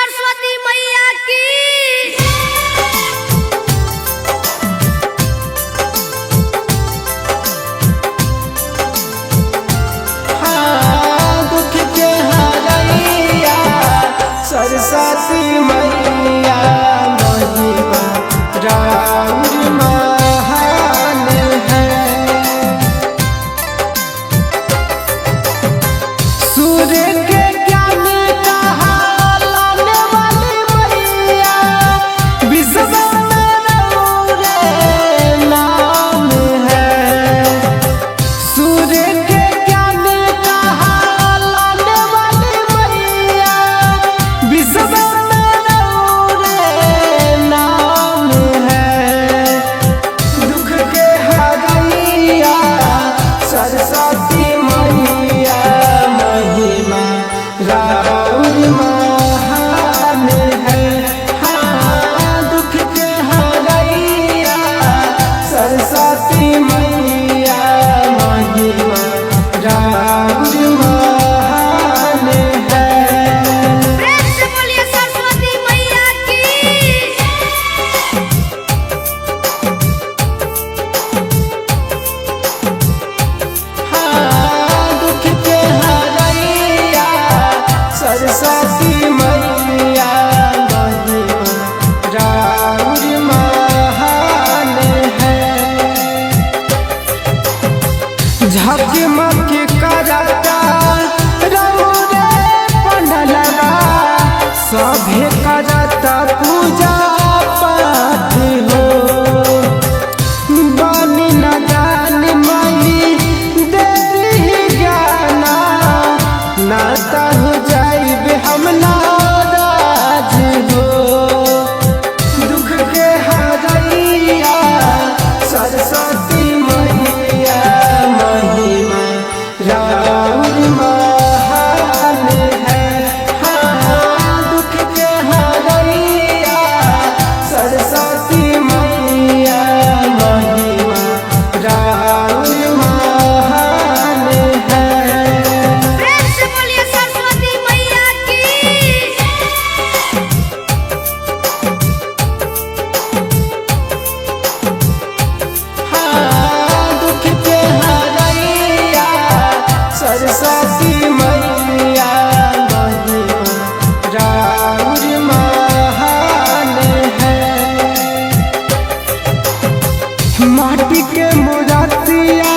सरस्वती मैया की। दुख के हरैया सरस्वती मैया महिमा राउर महान है। सूर्य के ज्ञान कहलाने वाली मैया विश्व में राउर नाम है। सूर्य के ज्ञान कहलाने वाली मैया विश्व में राउर नाम है। दुख के हरैया सरस्वती मैया महिमा राउर महान है। दुख के हरैया सरस्वती मैया महिमा राउर महान है। प्रेम से बोलिए सरस्वती मैया की। दुख के हरैया सरस्वती मैया महिमा राउर महान है। झकमक करता रौरे पंडलवा सभे करता पूजा पाठ हो। बन न जान मई देवी ज्ञाना नाता हो जाइब हम नाराज हो। दुख के हरैया सरस्वती मैया महिमा राउर महान है। दुख के हरैया सरस्वती मैया महिमा राउर महान है। प्रेम से बोलिए सरस्वती मैया की। दुख के हरैया सरस्वती मैया महिमा राउर महान है। माटी के मूर्तिया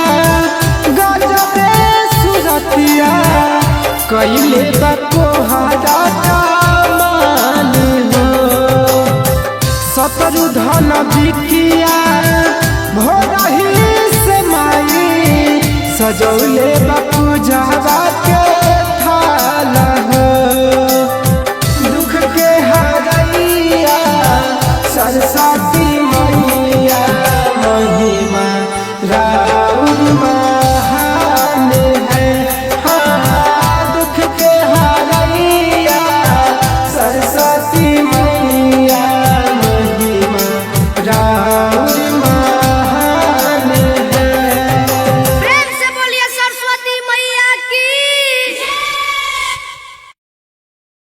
गजबे सुरतिया कैले बकोहरा कमाल हो। शत्रुधन बिकिया भोरही से माई सजौले बापू जावा के